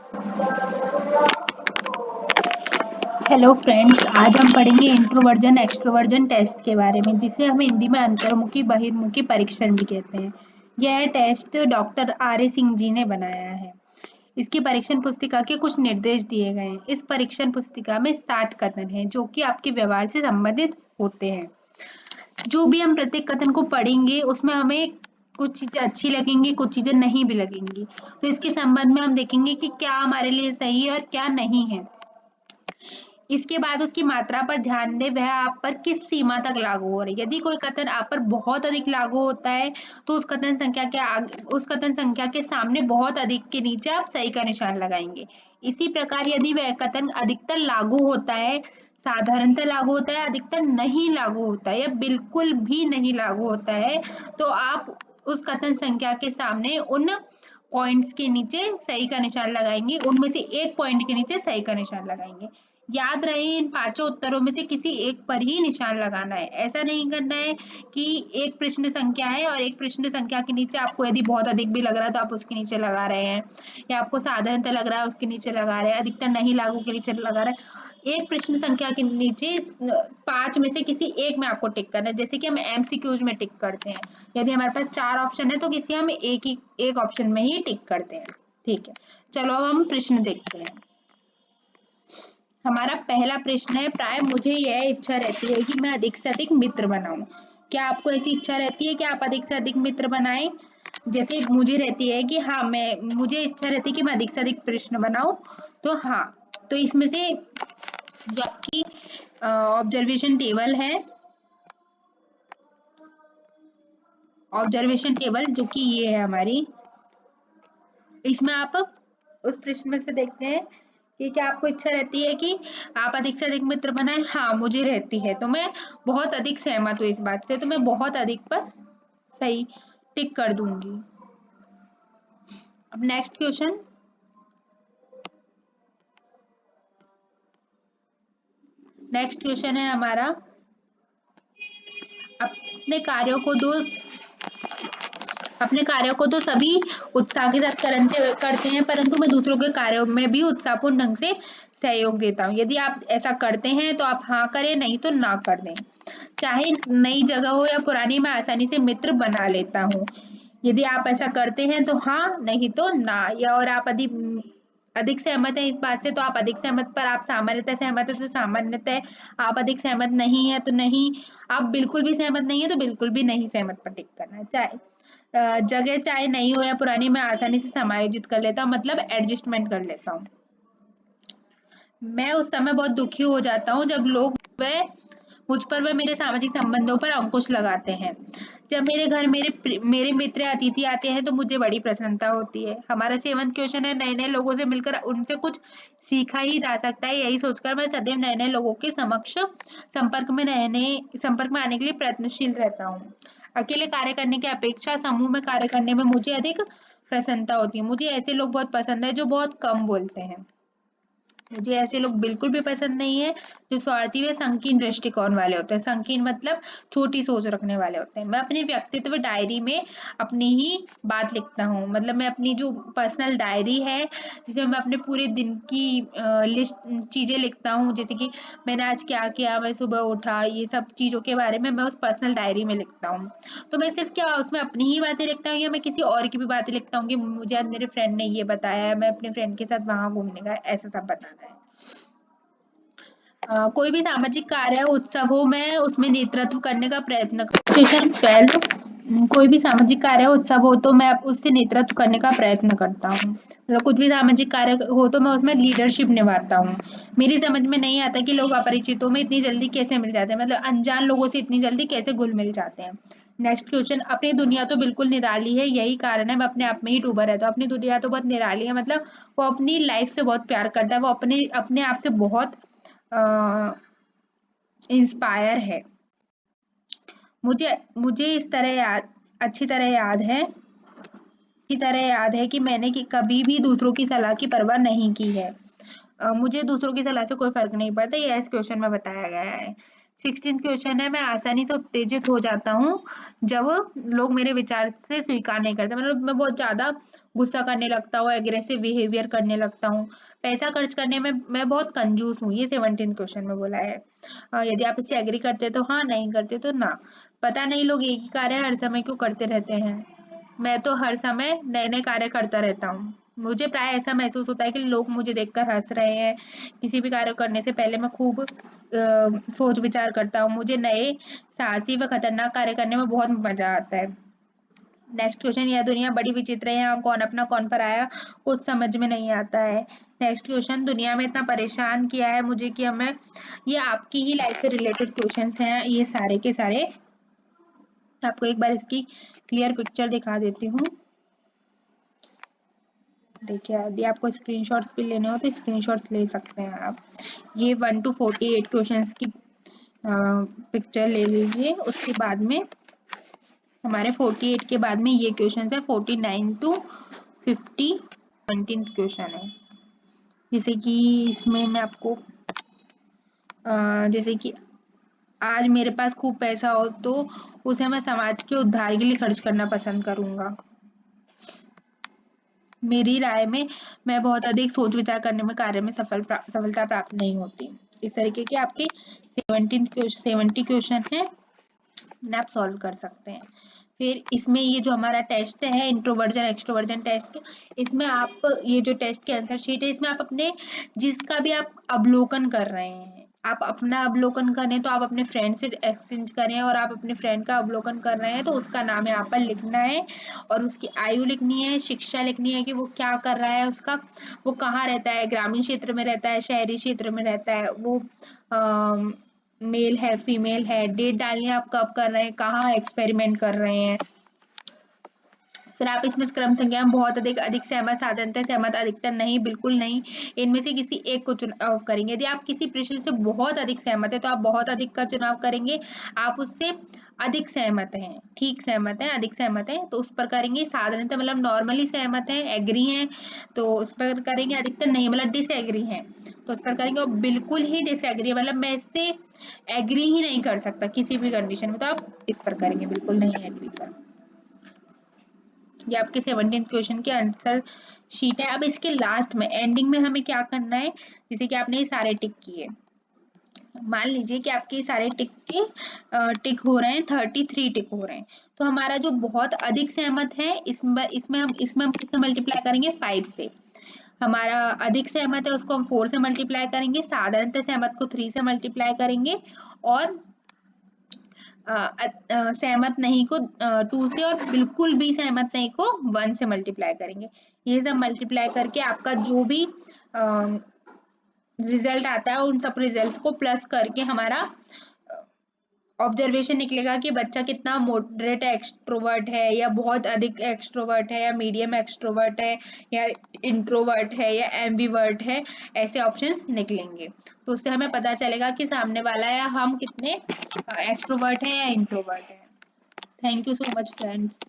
Hello friends, आज हम पढ़ेंगे इंट्रोवर्जन एक्सट्रोवर्जन टेस्ट के बारे में, जिसे हम हिंदी में अंतर्मुखी बहिर्मुखी परीक्षण भी कहते हैं। यह test doctor R A Singh ji ने बनाया है। इसकी परीक्षण पुस्तिका के कुछ निर्देश दिए गए हैं। इस परीक्षण पुस्तिका में 60 कथन हैं जो कि आपके व्यवहार से संबंधित होते हैं। जो भी हम प्रत्येक कथन को पढ़ेंगे उसमें हमें कुछ चीजें अच्छी लगेंगी, कुछ चीजें नहीं भी लगेंगी। तो इसके संबंध में हम देखेंगे कि क्या हमारे लिए सही है और क्या नहीं है। इसके बाद उसकी मात्रा पर ध्यान दें, वह आप पर किस सीमा तक लागू हो रही है। यदि कोई कथन आप पर बहुत अधिक लागू होता है तो उस कथन संख्या के सामने बहुत अधिक के नीचे आप सही का निशान लगाएंगे। इसी प्रकार यदि वह कथन अधिकतर लागू होता है, साधारणतः लागू होता है, अधिकतर नहीं लागू होता है या बिल्कुल भी नहीं लागू होता है, तो आप उस कथन संख्या के सामने उन पॉइंट्स के नीचे सही का निशान लगाएंगे, उनमें से एक पॉइंट के नीचे सही का निशान लगाएंगे। याद रहे, इन पांचों उत्तरों में से किसी एक पर ही निशान लगाना है। ऐसा नहीं करना है कि एक प्रश्न संख्या है और एक प्रश्न संख्या के नीचे आपको यदि बहुत अधिक भी लग रहा है तो आप उसके नीचे लगा रहे हैं, या आपको साधारणतः लग रहा है उसके नीचे लगा रहे हैं, अधिकतर नहीं लागू के नीचे लगा रहे हैं। एक प्रश्न संख्या के नीचे पांच में से किसी एक में आपको टिक करना है। जैसे कि हम एमसीक्यूज में टिक करते हैं, यदि हमारे पास 4 ऑप्शन है तो किसी हम एक ऑप्शन में ही टिक करते हैं। ठीक है, चलो अब हम प्रश्न देखते हैं। हमारा पहला प्रश्न है, प्राय मुझे यह इच्छा रहती है कि मैं अधिक से अधिक मित्र बनाऊं। क्या आपको ऐसी इच्छा रहती है कि आप अधिक से अधिक मित्र बनाएं? जैसे मुझे रहती है कि हाँ, मुझे इच्छा रहती है कि मैं अधिक से अधिक प्रश्न बनाऊं। तो हाँ, तो इसमें से जो आपकी ऑब्जर्वेशन टेबल है, ऑब्जर्वेशन टेबल जो कि ये है हमारी, इसमें आप उस प्रश्न में से देखते हैं कि क्या आपको इच्छा रहती है कि आप अधिक से अधिक मित्र बनाएं। हाँ, मुझे रहती है, तो मैं बहुत अधिक सहमत हूँ इस बात से, तो मैं बहुत अधिक पर सही टिक कर दूंगी। अब नेक्स्ट क्वेश्चन, है हमारा, अपने कार्यों को दो अपने कार्यों को तो सभी उत्साह के साथ करते हैं, परंतु मैं दूसरों के कार्यों में भी उत्साहपूर्ण ढंग से सहयोग देता हूँ। यदि आप ऐसा करते हैं तो आप हाँ करें, नहीं तो ना कर दें। चाहे नई जगह हो या पुरानी, मैं आसानी से मित्र बना लेता हूँ। यदि आप ऐसा करते हैं तो हाँ, नहीं तो ना। या और आप अधिक अधिक सहमत है इस बात से तो आप अधिक सहमत पर, आप सामान्यतः सहमत है तो सामान्यतः, आप अधिक सहमत नहीं है तो नहीं, आप बिल्कुल भी सहमत नहीं है तो बिल्कुल भी नहीं सहमत पर टिक करना है। चाहे जगह चाहे नई हो या पुरानी, मैं आसानी से समायोजित कर लेता हूँ, मतलब एडजस्टमेंट कर लेता हूँ। मैं उस समय बहुत दुखी हो जाता हूँ जब लोग वह मुझ पर व मेरे सामाजिक संबंधों पर अंकुश लगाते हैं। जब मेरे घर मेरे मित्र अतिथि आते हैं तो मुझे बड़ी प्रसन्नता होती है। हमारा 7वां क्वेश्चन है, नए नए लोगों से मिलकर उनसे कुछ सीखा ही जा सकता है। यही सोचकर मैं सदैव नए नए लोगों के समक्ष संपर्क में आने के लिए प्रयत्नशील रहता हूँ। अकेले कार्य करने की अपेक्षा समूह में कार्य करने में मुझे अधिक प्रसन्नता होती है। मुझे ऐसे लोग बहुत पसंद है जो बहुत कम बोलते हैं। मुझे ऐसे लोग बिल्कुल भी पसंद नहीं है जो स्वार्थी व संकीर्ण दृष्टिकोण वाले होते हैं। संकीर्ण मतलब छोटी सोच रखने वाले होते हैं। मैं अपनी व्यक्तित्व डायरी में अपनी ही बात लिखता हूँ, मतलब मैं अपनी जो पर्सनल डायरी है जिसमें मैं अपने पूरे दिन की लिस्ट चीजें लिखता हूँ, जैसे कि मैंने आज क्या किया, मैं सुबह उठा, ये सब चीजों के बारे में मैं उस पर्सनल डायरी में लिखता हूँ। तो मैं सिर्फ क्या उसमें अपनी ही बातें लिखता हूँ या मैं किसी और की भी बातें लिखता हूँ कि मुझे आज मेरे फ्रेंड ने ये बताया है, मैं अपने फ्रेंड के साथ वहां घूमने गया, ऐसा सब बताना है। कोई भी सामाजिक कार्य उत्सव हो, मैं उसमें नेतृत्व करने का प्रयत्न क्वेश्चन 12, कोई भी सामाजिक कार्य उत्सव हो तो मैं उससे नेतृत्व करने का प्रयत्न करता हूँ। मतलब कुछ भी सामाजिक कार्य हो तो मैं उसमें लीडरशिप निभाता हूँ। मेरी समझ में नहीं आता कि लोग अपरिचितों में इतनी जल्दी कैसे मिल जाते हैं, मतलब अनजान लोगों से इतनी जल्दी कैसे घुल मिल जाते हैं। नेक्स्ट क्वेश्चन, अपनी दुनिया तो बिल्कुल निराली है, यही कारण है मैं अपने आप में ही डूबा रहता हूँ। अपनी दुनिया तो बहुत निराली है, मतलब वो अपनी लाइफ से बहुत प्यार करता है, वो अपने अपने आप से बहुत इंस्पायर है। मुझे मुझे इस तरह अच्छी तरह याद है कि मैंने कभी भी दूसरों की सलाह की परवाह नहीं की है। मुझे दूसरों की सलाह से कोई फर्क नहीं पड़ता, ये इस क्वेश्चन में बताया गया है। 16 क्वेश्चन है, मैं आसानी से उत्तेजित हो जाता हूँ जब लोग मेरे विचार से स्वीकार नहीं करते, मतलब मैं बहुत ज्यादा गुस्सा करने लगता हूँ, एग्रेसिव बिहेवियर करने लगता हूँ, पैसा खर्च करने में मैं बहुत कंजूस हूँ, ये 17 क्वेश्चन में बोला है। यदि आप इससे एग्री करते तो हाँ, नहीं करते तो ना। पता नहीं लोग एक ही कार्य हर समय क्यों करते रहते हैं। मैं तो हर समय नए नए कार्य करता रहता हूँ। मुझे प्राय ऐसा महसूस होता है कि लोग मुझे देखकर हंस रहे हैं। किसी भी कार्य करने से पहले मैं खूब सोच विचार करता हूँ। मुझे नए साहसी व खतरनाक कार्य करने में बहुत मजा आता है। नेक्स्ट क्वेश्चन, यह दुनिया बड़ी विचित्र है, यहाँ कौन अपना कौन पराया कुछ समझ में नहीं आता है। नेक्स्ट क्वेश्चन, दुनिया में इतना परेशान किया है मुझे कि हमें, ये आपकी ही लाइफ से रिलेटेड क्वेश्चंस हैं ये सारे के सारे। आपको एक बार इसकी क्लियर पिक्चर दिखा देती हूँ। देखिए, यदि आपको स्क्रीनशॉट्स भी लेने हो तो स्क्रीनशॉट्स ले सकते हैं आप। ये 1 to 48 क्वेश्चंस की पिक्चर ले लीजिए। उसके बाद में हमारे 48 के बाद में ये क्वेश्चन है 49 to 50 17th क्वेश्चन है। जैसे कि इसमें मैं आपको जैसे कि आज मेरे पास खूब पैसा हो तो उसे मैं समाज के उद्धार के लिए खर्च करना पसंद करूंगा। मेरी राय में मैं बहुत अधिक सोच विचार करने में कार्य में सफलता प्राप्त नहीं होती। इस तरीके के आपके 70 क्वेश्चन है, आप सॉल्व कर सकते हैं। फिर इसमें ये जो हमारा टेस्ट है इंट्रोवर्जन एक्सट्रोवर्जन टेस्ट, इसमें आप ये जो टेस्ट की आंसर शीट है इसमें आप अपने जिसका भी आप अवलोकन कर रहे हैं, आप अपना अवलोकन करें तो आप अपने फ्रेंड से एक्सचेंज करें, और आप अपने फ्रेंड का अवलोकन कर रहे हैं तो उसका नाम यहाँ पर लिखना है, और उसकी आयु लिखनी है, शिक्षा लिखनी है कि वो क्या कर रहा है, उसका वो कहाँ रहता है, ग्रामीण क्षेत्र में रहता है, शहरी क्षेत्र में रहता है, वो मेल है फीमेल है, डेट डालनी है आप कब कर रहे हैं, कहाँ एक्सपेरिमेंट कर रहे हैं। फिर आप इसमें क्रम संख्या में बहुत अधिक, अधिक सहमत, साधारणतः सहमत, अधिकतर नहीं, बिल्कुल नहीं, इनमें से किसी एक को चुनाव करेंगे। यदि आप किसी प्रश्न से बहुत अधिक सहमत है तो आप बहुत अधिक का चुनाव करेंगे। आप उससे अधिक सहमत हैं, ठीक सहमत हैं, अधिक सहमत हैं तो उस पर करेंगे। साधारणतः मतलब नॉर्मली सहमत हैं, एग्री हैं तो उस पर करेंगे। अधिकतर नहीं मतलब डिसएग्री हैं तो उस पर करेंगे। और बिल्कुल ही डिसएग्री मतलब मैं इससे एग्री ही नहीं कर सकता किसी भी कंडीशन में तो आप इस पर करेंगे, बिल्कुल नहीं एग्री पर। ये आपके 17 क्वेश्चन के आंसर शीट है। अब इसके लास्ट में एंडिंग में हमें क्या करना है, जैसे कि आपने ये सारे टिक किए, मान लीजिए कि आपके सारे टिक हो रहे हैं, 33 टिक हो रहे हैं, तो हमारा जो बहुत अधिक सहमत है इसमें हम किससे मल्टीप्लाई करेंगे, 5 से। हमारा अधिक सहमत है उसको हम 4 से मल्टीप्लाई करेंगे, साधारणतः सहमत को 3 से मल्टीप्लाई करेंगे, और सहमत नहीं को 2 से, और बिल्कुल भी सहमत नहीं को 1 से मल्टीप्लाई करेंगे। ये सब मल्टीप्लाई करके आपका जो भी रिजल्ट आता है उन सब रिजल्ट्स को प्लस करके हमारा ऑब्जर्वेशन निकलेगा कि बच्चा कितना मॉडरेट एक्सट्रोवर्ट है, या बहुत अधिक एक्सट्रोवर्ट है, या मीडियम एक्सट्रोवर्ट है, या इंट्रोवर्ट है, या एम्बीवर्ट है। ऐसे ऑप्शंस निकलेंगे तो उससे हमें पता चलेगा कि सामने वाला या हम कितने एक्सट्रोवर्ट है या इंट्रोवर्ट है। Thank you so much friends.